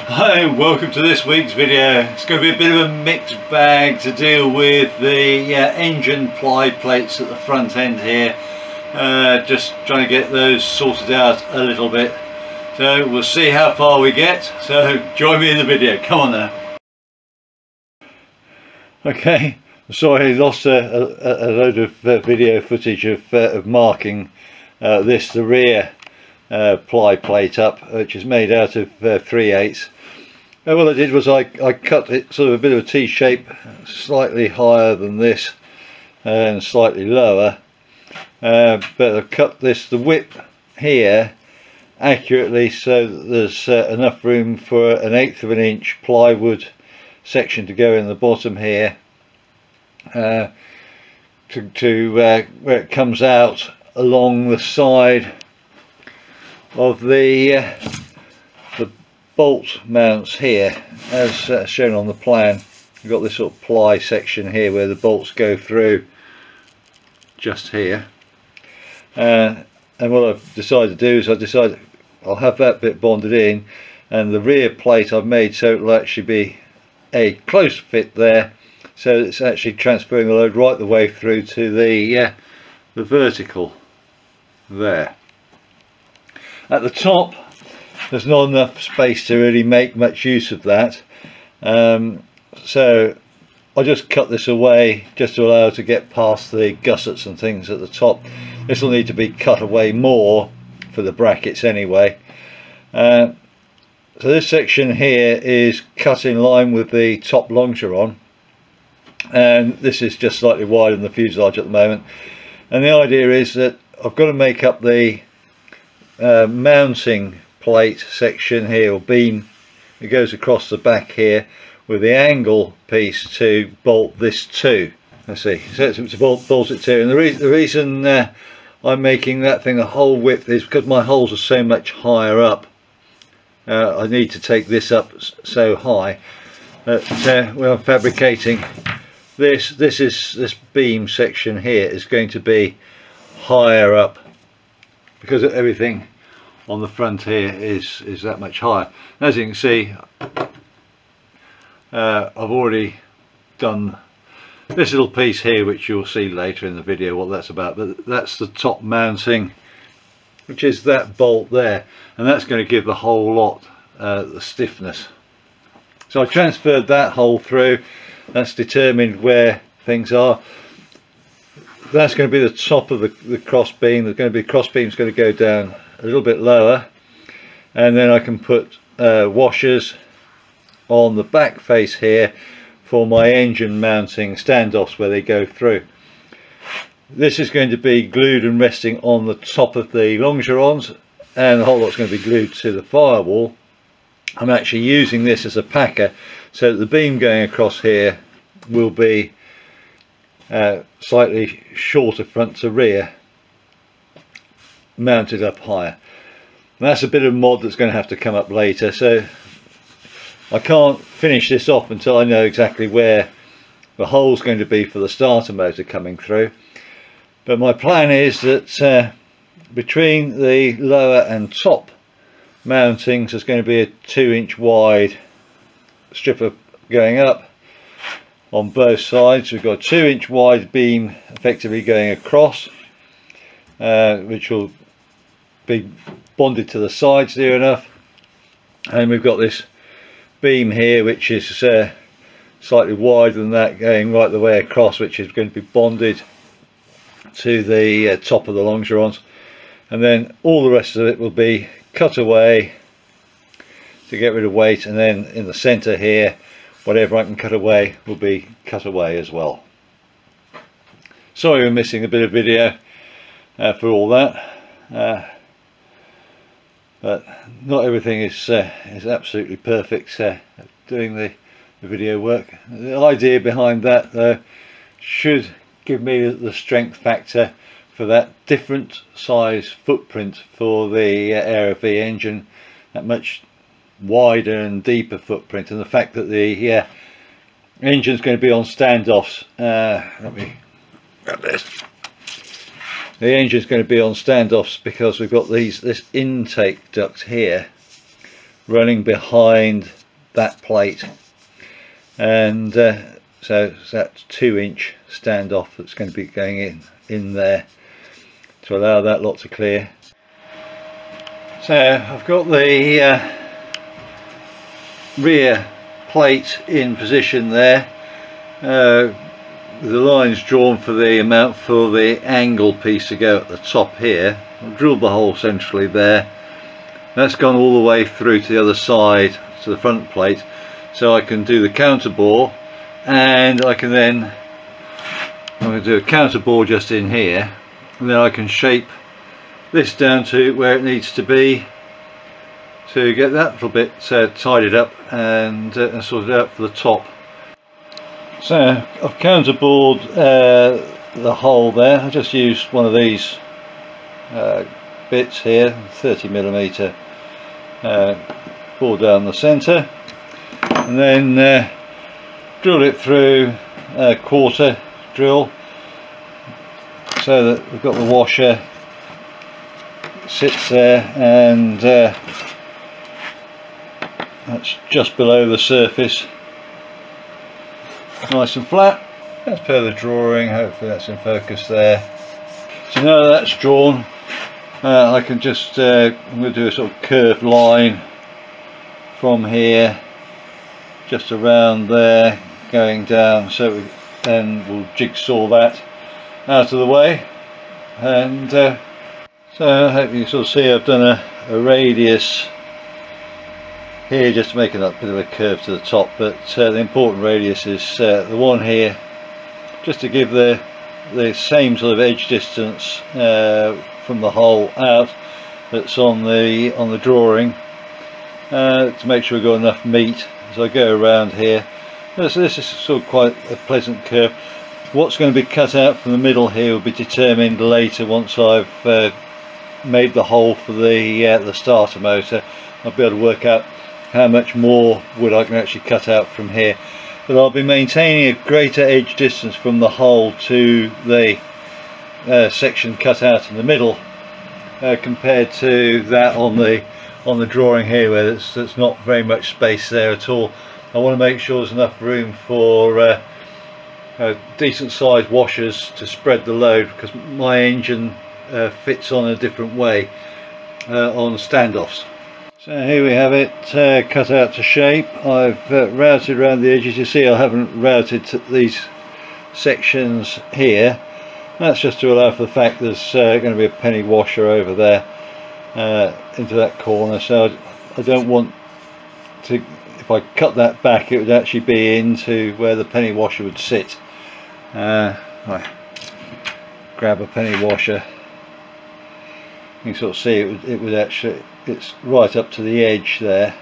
Hi and welcome to this week's video. It's going to be a bit of a mixed bag to deal with the engine ply plates at the front end here. Just trying to get those sorted out a little bit. So we'll see how far we get. So join me in the video. Come on now. Okay, sorry I lost a load of video footage of marking the rear ply plate up, which is made out of 3/8. And what I did was I cut it sort of a bit of a T shape, slightly higher than this and slightly lower, but I cut the width here accurately so that there's enough room for an 1/8 of an inch plywood section to go in the bottom here, to where it comes out along the side of the bolt mounts here, as shown on the plan. You've got this sort of ply section here where the bolts go through, just here. And what I've decided to do is I'll have that bit bonded in, and the rear plate I've made so it'll actually be a close fit there, so it's actually transferring the load right the way through to the vertical there. At the top there's not enough space to really make much use of that, so I just cut this away just to allow it to get past the gussets and things at the top. This will need to be cut away more for the brackets anyway. So this section here is cut in line with the top longeron, and this is just slightly wider than the fuselage at the moment. And the idea is that I've got to make up the mounting plate section here, or beam, that goes across the back here, with the angle piece to bolt this to. Let's see, so it's to bolt it to. And the reason I'm making that thing the whole width is because my holes are so much higher up. I need to take this up so high that when I'm fabricating this beam section here is going to be higher up, because everything on the front here is that much higher. And as you can see, I've already done this little piece here, which you'll see later in the video what that's about, but that's the top mounting, which is that bolt there, and that's going to give the whole lot the stiffness. So I transferred that hole through. That's determined where things are. That's going to be the top of the cross beam. There's going to be cross beam's going to go down a little bit lower, and then I can put washers on the back face here for my engine mounting standoffs where they go through. This is going to be glued and resting on the top of the longerons, and the whole lot's going to be glued to the firewall. I'm actually using this as a packer, so that the beam going across here will be slightly shorter front to rear, mounted up higher. And that's a bit of mod that's going to have to come up later, so I can't finish this off until I know exactly where the hole's going to be for the starter motor coming through. But my plan is that between the lower and top mountings there's going to be a 2-inch wide strip going up on both sides. We've got a 2-inch wide beam effectively going across, which will be bonded to the sides near enough, and we've got this beam here which is slightly wider than that going right the way across, which is going to be bonded to the top of the longerons, and then all the rest of it will be cut away to get rid of weight, and then in the center here whatever I can cut away will be cut away as well. Sorry we're missing a bit of video for all that, but not everything is absolutely perfect doing the video work. The idea behind that though should give me the strength factor for that different size footprint for the Aero V engine, that much wider and deeper footprint, and the fact that the engine's going to be on standoffs. Let me grab this. The engine's going to be on standoffs because we've got this intake duct here running behind that plate, and so that's 2-inch standoff that's going to be going in there to allow that lot to clear. So I've got the rear plate in position there, the lines drawn for the amount for the angle piece to go at the top here. I've drilled the hole centrally there. That's gone all the way through to the other side, to the front plate, so I can do the counter bore, and I can then, I'm going to do a counter bore just in here, and then I can shape this down to where it needs to be to get that little bit tidied up and sorted out for the top. So I've counter bored the hole there. I just used one of these bits here, 30mm, bore down the centre, and then drilled it through a quarter drill so that we've got the washer sits there, and that's just below the surface, nice and flat. As per the drawing, hopefully that's in focus there. So now that's drawn, I can just I'm going to do a sort of curved line from here just around there going down, so then we'll jigsaw that out of the way. And so I hope you can sort of see I've done a radius here just to make it a bit of a curve to the top, but the important radius is the one here, just to give the same sort of edge distance from the hole out that's on the drawing, to make sure we've got enough meat as I go around here. So this is sort of quite a pleasant curve. What's going to be cut out from the middle here will be determined later once I've made the hole for the starter motor. I'll be able to work out how much more wood I can actually cut out from here, but I'll be maintaining a greater edge distance from the hole to the section cut out in the middle compared to that on the drawing here, where there's not very much space there at all. I want to make sure there's enough room for decent sized washers to spread the load, because my engine fits on a different way on standoffs. So here we have it cut out to shape. I've routed around the edges. You see I haven't routed these sections here. That's just to allow for the fact there's going to be a penny washer over there into that corner, so I don't want to, if I cut that back, it would actually be into where the penny washer would sit. Right. Grab a penny washer, you can sort of see it would actually, it's right up to the edge there,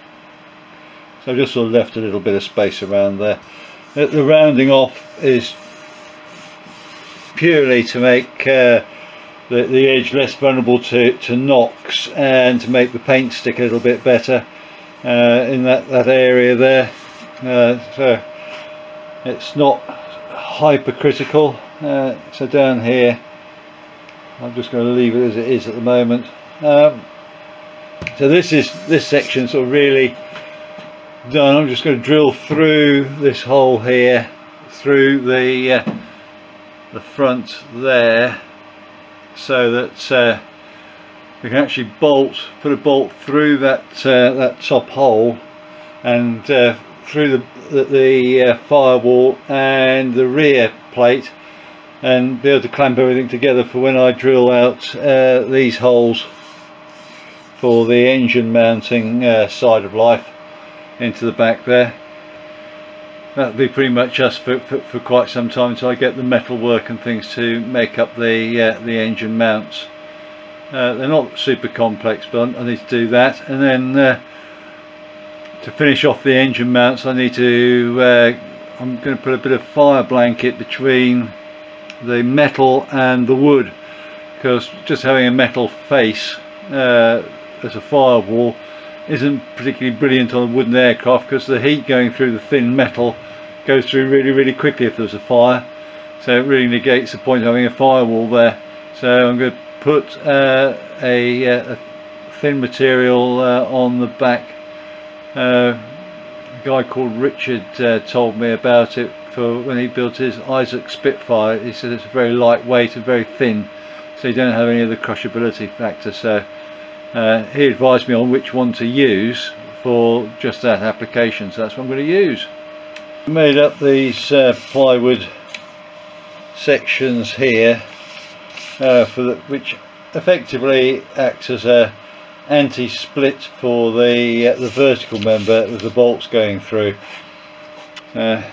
so I've just sort of left a little bit of space around there. The rounding off is purely to make the edge less vulnerable to knocks, and to make the paint stick a little bit better in that area there. So it's not hypercritical. So down here I'm just going to leave it as it is at the moment. So this section sort of really done. I'm just going to drill through this hole here, through the front there, so that we can actually put a bolt through that top hole, and through the firewall and the rear plate, and be able to clamp everything together for when I drill out these holes for the engine mounting side of life into the back there. That'll be pretty much us for quite some time until I get the metal work and things to make up the engine mounts. They're not super complex, but I need to do that, and then to finish off the engine mounts I need to I'm going to put a bit of fire blanket between the metal and the wood, because just having a metal face as a firewall isn't particularly brilliant on a wooden aircraft, because the heat going through the thin metal goes through really quickly if there's a fire, so it really negates the point of having a firewall there. So I'm going to put a thin material on the back A guy called Richard told me about it for when he built his Isaac Spitfire. He said it's very lightweight and very thin, so you don't have any of the crushability factor. So he advised me on which one to use for just that application, so that's what I'm going to use. I made up these plywood sections here which effectively acts as a anti-split for the vertical member with the bolts going through. There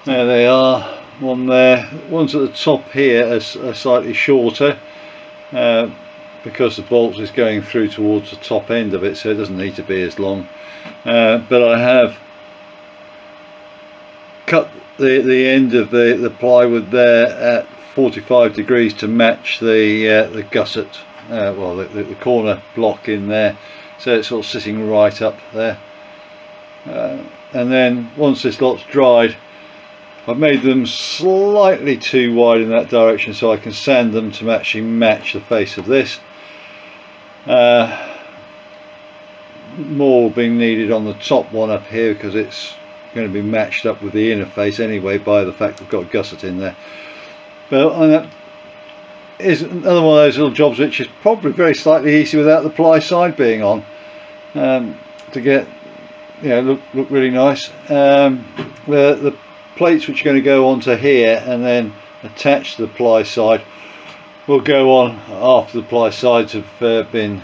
they are, one there. Ones at the top here are slightly shorter because the bolts is going through towards the top end of it, so it doesn't need to be as long. But I have cut the end of the plywood there at 45 degrees to match the gusset, well the corner block in there, so it's sort of sitting right up there. And then once this lot's dried, I've made them slightly too wide in that direction so I can sand them to actually match the face of this. More being needed on the top one up here because it's going to be matched up with the inner face anyway by the fact I've got a gusset in there. But that is another one of those little jobs which is probably very slightly easy without the ply side being on, to get, you know, look really nice. The plates which are going to go onto here and then attach to the ply side will go on after the ply sides have been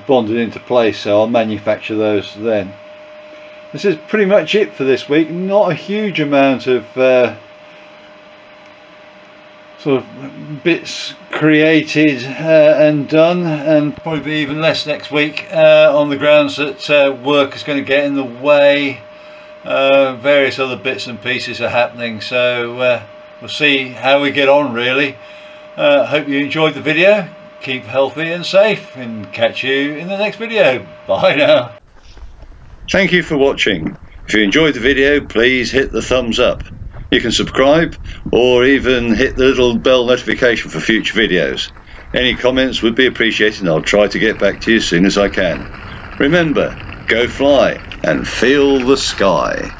bonded into place, so I'll manufacture those then. This is pretty much it for this week. Not a huge amount of sort of bits created and done, and probably be even less next week on the grounds that work is going to get in the way. Various other bits and pieces are happening, so we'll see how we get on really. Hope you enjoyed the video. Keep healthy and safe, and catch you in the next video. Bye now. Thank you for watching. If you enjoyed the video, please hit the thumbs up. You can subscribe or even hit the little bell notification for future videos. Any comments would be appreciated, and I'll try to get back to you as soon as I can. Remember, go fly and feel the sky.